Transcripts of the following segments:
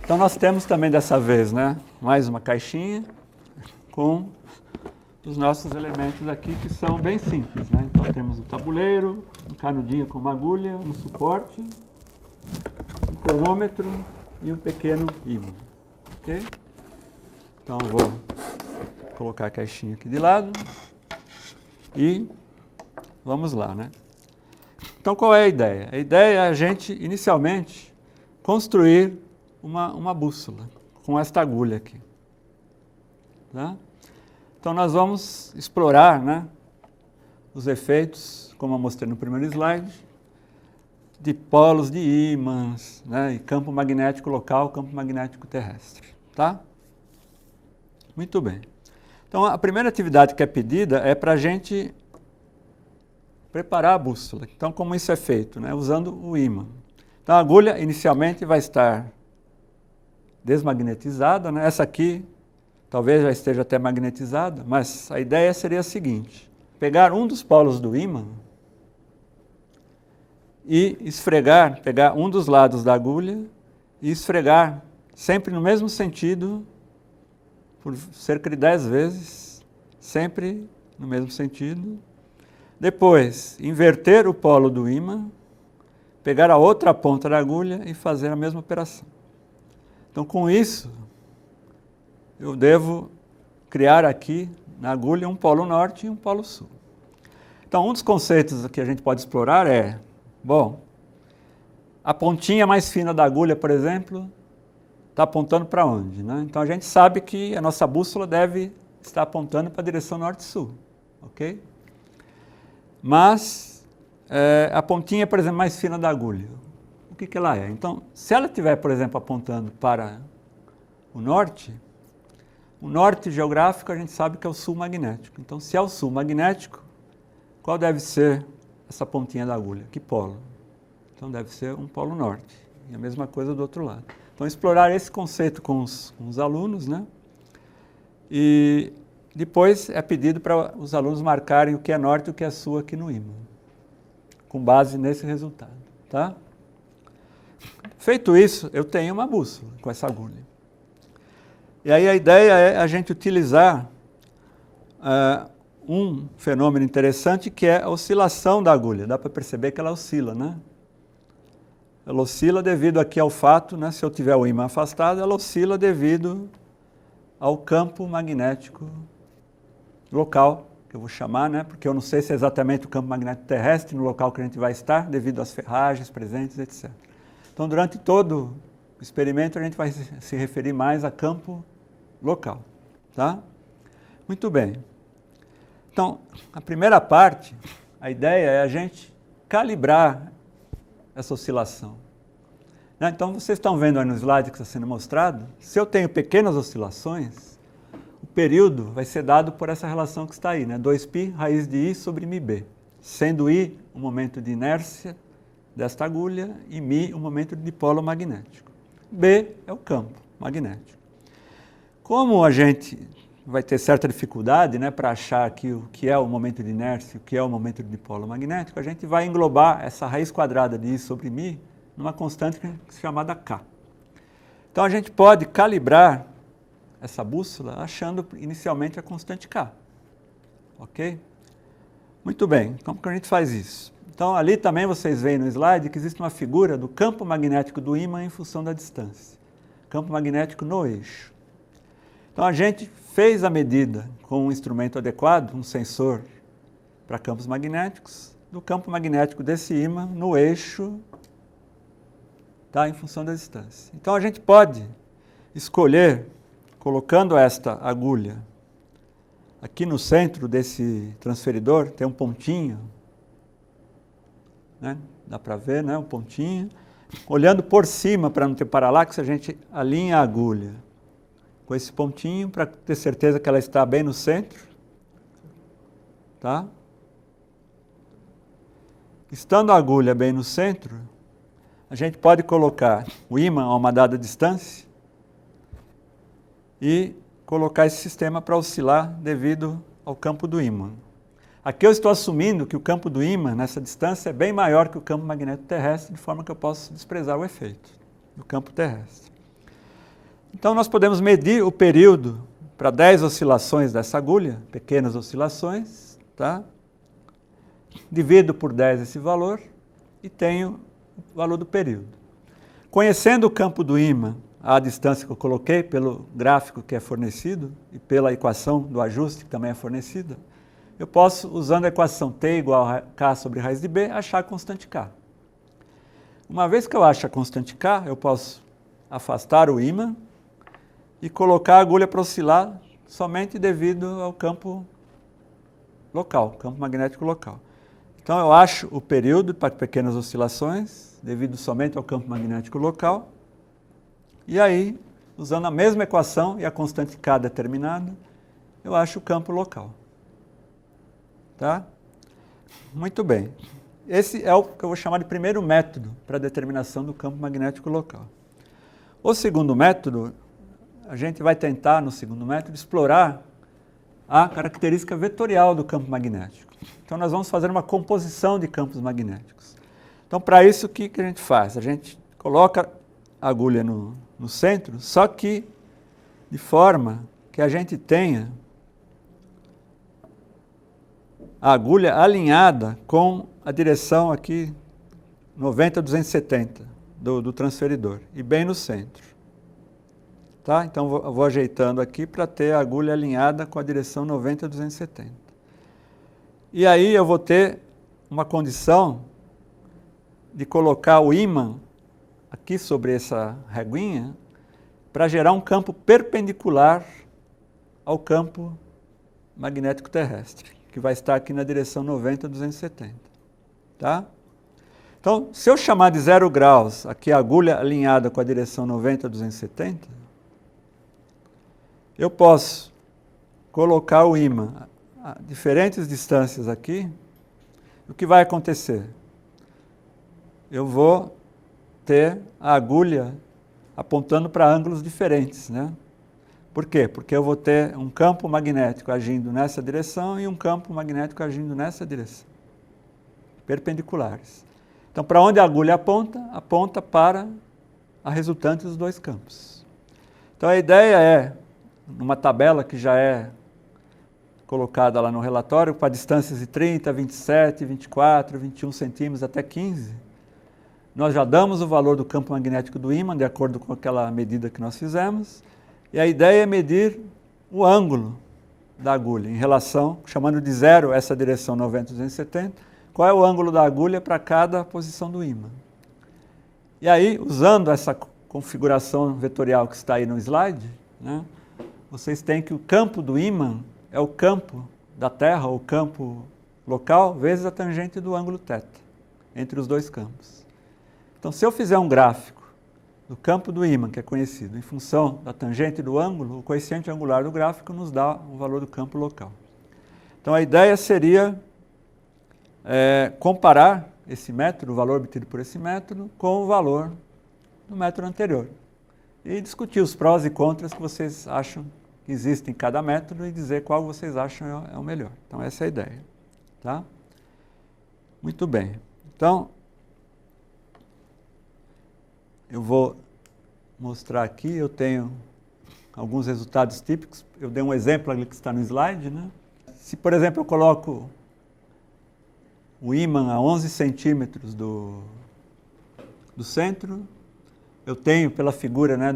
Então nós temos também dessa vez, né, mais uma caixinha com os nossos elementos aqui que são bem simples, né? Então temos o tabuleiro, um canudinho com uma agulha, um suporte, um cronômetro e um pequeno ímã, ok? Então eu vou colocar a caixinha aqui de lado e vamos lá, né? Então qual é a ideia? A ideia é a gente inicialmente construir uma bússola com esta agulha aqui, tá? Então nós vamos explorar, né, os efeitos, como eu mostrei no primeiro slide, de polos de ímãs, né, e campo magnético local, campo magnético terrestre, tá? Muito bem. Então a primeira atividade que é pedida é para a gente preparar a bússola. Então como isso é feito, né, usando o ímã. Então a agulha inicialmente vai estar desmagnetizada, né? Essa aqui talvez já esteja até magnetizada, mas a ideia seria a seguinte: pegar um dos polos do ímã e esfregar, pegar um dos lados da agulha e esfregar sempre no mesmo sentido, por cerca de 10 vezes, sempre no mesmo sentido. Depois, inverter o polo do ímã, pegar a outra ponta da agulha e fazer a mesma operação. Então, com isso, eu devo criar aqui na agulha um polo norte e um polo sul. Então, um dos conceitos que a gente pode explorar é, bom, a pontinha mais fina da agulha, por exemplo, está apontando para onde, né? Então, a gente sabe que a nossa bússola deve estar apontando para a direção norte-sul, ok? Mas a pontinha, por exemplo, mais fina da agulha, o que ela é? Então, se ela estiver, por exemplo, apontando para o norte geográfico a gente sabe que é o sul magnético. Então, se é o sul magnético, qual deve ser essa pontinha da agulha? Que polo? Então, deve ser um polo norte. E a mesma coisa do outro lado. Então, explorar esse conceito com os alunos, né? E depois é pedido para os alunos marcarem o que é norte e o que é sul aqui no ímã, com base nesse resultado, tá? Feito isso, eu tenho uma bússola com essa agulha. E aí a ideia é a gente utilizar um fenômeno interessante que é a oscilação da agulha. Dá para perceber que ela oscila, né? Ela oscila devido aqui ao fato, né? Se eu tiver o ímã afastado, ela oscila devido ao campo magnético local, que eu vou chamar, né? Porque eu não sei se é exatamente o campo magnético terrestre no local que a gente vai estar, devido às ferragens presentes, etc. Então, durante todo o experimento, a gente vai se referir mais a campo local, tá? Muito bem. Então, a primeira parte, a ideia é a gente calibrar essa oscilação. Então, vocês estão vendo aí no slide que está sendo mostrado, se eu tenho pequenas oscilações, o período vai ser dado por essa relação que está aí, né? 2π raiz de I sobre μb, sendo I o momento de inércia desta agulha e μ o momento de dipolo magnético. B é o campo magnético. Como a gente vai ter certa dificuldade, né, para achar aqui o que é o momento de inércia e o que é o momento de dipolo magnético, a gente vai englobar essa raiz quadrada de I sobre μ numa constante chamada K. Então a gente pode calibrar essa bússola achando inicialmente a constante K. Ok? Muito bem, como que a gente faz isso? Então ali também vocês veem no slide que existe uma figura do campo magnético do ímã em função da distância. Campo magnético no eixo. Então a gente fez a medida com um instrumento adequado, um sensor para campos magnéticos, do campo magnético desse ímã no eixo, tá, em função da distância. Então a gente pode escolher, colocando esta agulha aqui no centro desse transferidor, tem um pontinho, né? Dá para ver, né? Um pontinho. Olhando por cima para não ter paralaxe, a gente alinha a agulha com esse pontinho para ter certeza que ela está bem no centro, tá? Estando a agulha bem no centro, a gente pode colocar o ímã a uma dada distância e colocar esse sistema para oscilar devido ao campo do ímã. Aqui eu estou assumindo que o campo do ímã nessa distância é bem maior que o campo magnético terrestre, de forma que eu posso desprezar o efeito do campo terrestre. Então, nós podemos medir o período para 10 oscilações dessa agulha, pequenas oscilações, tá? Divido por 10 esse valor e tenho o valor do período. Conhecendo o campo do ímã, a distância que eu coloquei pelo gráfico que é fornecido e pela equação do ajuste que também é fornecida, eu posso, usando a equação T igual a K sobre raiz de B, achar a constante K. Uma vez que eu acho a constante K, eu posso afastar o ímã e colocar a agulha para oscilar somente devido ao campo local, campo magnético local. Então eu acho o período para pequenas oscilações, devido somente ao campo magnético local, e aí, usando a mesma equação e a constante K determinada, eu acho o campo local. Tá? Muito bem. Esse é o que eu vou chamar de primeiro método para a determinação do campo magnético local. O segundo método, a gente vai tentar, no segundo método, explorar a característica vetorial do campo magnético. Então, nós vamos fazer uma composição de campos magnéticos. Então, para isso, o que a gente faz? A gente coloca a agulha no centro, só que de forma que a gente tenha a agulha alinhada com a direção aqui 90-270 do transferidor e bem no centro. Tá? Então, eu vou ajeitando aqui para ter a agulha alinhada com a direção 90-270. E aí eu vou ter uma condição de colocar o ímã aqui sobre essa reguinha para gerar um campo perpendicular ao campo magnético terrestre, que vai estar aqui na direção 90-270. Tá? Então, se eu chamar de 0 graus aqui a agulha alinhada com a direção 90-270, eu posso colocar o ímã a diferentes distâncias aqui. O que vai acontecer? Eu vou ter a agulha apontando para ângulos diferentes, né? Por quê? Porque eu vou ter um campo magnético agindo nessa direção e um campo magnético agindo nessa direção, perpendiculares. Então, para onde a agulha aponta? Aponta para a resultante dos dois campos. Então, a ideia é, numa tabela que já é colocada lá no relatório, para distâncias de 30, 27, 24, 21 centímetros até 15, nós já damos o valor do campo magnético do ímã, de acordo com aquela medida que nós fizemos, e a ideia é medir o ângulo da agulha em relação, chamando de 0 essa direção 90-270, qual é o ângulo da agulha para cada posição do ímã. E aí, usando essa configuração vetorial que está aí no slide, né, vocês têm que o campo do ímã é o campo da Terra, ou campo local, vezes a tangente do ângulo θ, entre os dois campos. Então, se eu fizer um gráfico do campo do ímã, que é conhecido, em função da tangente do ângulo, o coeficiente angular do gráfico nos dá o valor do campo local. Então, a ideia seria comparar esse método, o valor obtido por esse método, com o valor do método anterior. E discutir os prós e contras que vocês acham que existem em cada método e dizer qual vocês acham é o melhor. Então, essa é a ideia. Tá? Muito bem. Então, eu vou mostrar aqui, eu tenho alguns resultados típicos. Eu dei um exemplo ali que está no slide, né? Se, por exemplo, eu coloco o ímã a 11 centímetros do centro, eu tenho, pela figura, né,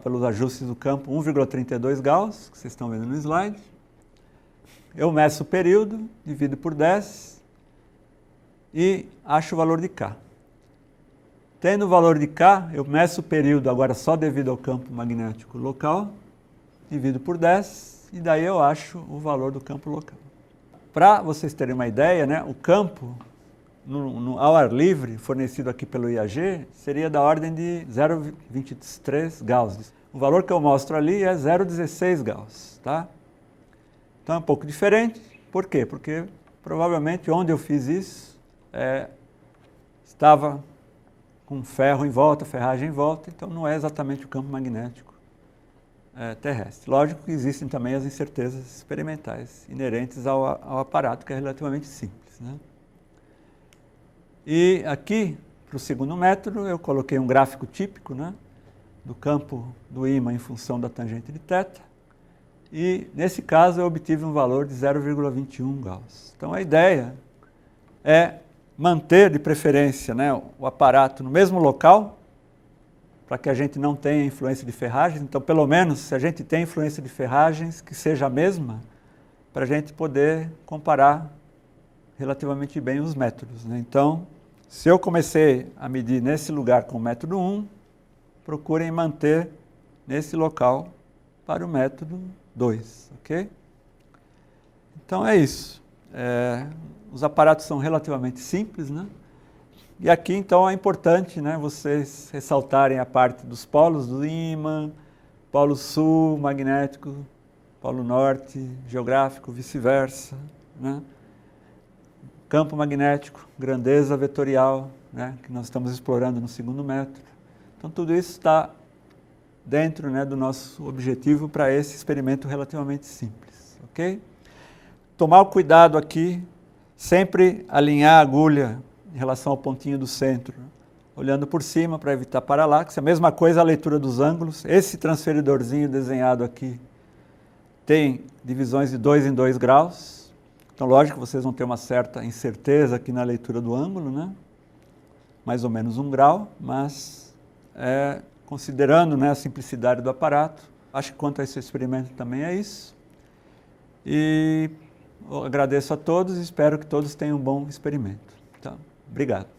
pelos ajustes do campo, 1,32 Gauss, que vocês estão vendo no slide. Eu meço o período, divido por 10 e acho o valor de K. Tendo o valor de K, eu meço o período agora só devido ao campo magnético local, divido por 10 e daí eu acho o valor do campo local. Para vocês terem uma ideia, né, o campo ao ar livre, fornecido aqui pelo IAG, seria da ordem de 0,23 Gauss. O valor que eu mostro ali é 0,16 Gauss. Tá? Então é um pouco diferente. Por quê? Porque provavelmente onde eu fiz isso estava com ferro em volta, ferragem em volta, então não é exatamente o campo magnético terrestre. Lógico que existem também as incertezas experimentais inerentes ao aparato, que é relativamente simples. Né? E aqui, para o segundo método, eu coloquei um gráfico típico, né, do campo do ímã em função da tangente de θ. E, nesse caso, eu obtive um valor de 0,21 Gauss. Então, a ideia é manter, de preferência, né, o aparato no mesmo local, para que a gente não tenha influência de ferragens. Então, pelo menos, se a gente tem influência de ferragens, que seja a mesma, para a gente poder comparar relativamente bem os métodos, né? Então, se eu comecei a medir nesse lugar com o método 1, procurem manter nesse local para o método 2, ok? Então é isso. Os aparatos são relativamente simples, né? E aqui então é importante, né, vocês ressaltarem a parte dos polos do ímã, polo sul magnético, polo norte geográfico, vice-versa, né? Campo magnético, grandeza vetorial, né, que nós estamos explorando no segundo método. Então tudo isso está dentro, né, do nosso objetivo para esse experimento relativamente simples, ok? Tomar o cuidado aqui, sempre alinhar a agulha em relação ao pontinho do centro, olhando por cima para evitar paralaxe. A mesma coisa a leitura dos ângulos. Esse transferidorzinho desenhado aqui tem divisões de 2 em 2 graus. Então, lógico que vocês vão ter uma certa incerteza aqui na leitura do ângulo, né? Mais ou menos 1 grau, mas considerando, né, a simplicidade do aparato, acho que quanto a esse experimento também é isso. E eu agradeço a todos e espero que todos tenham um bom experimento. Então, obrigado.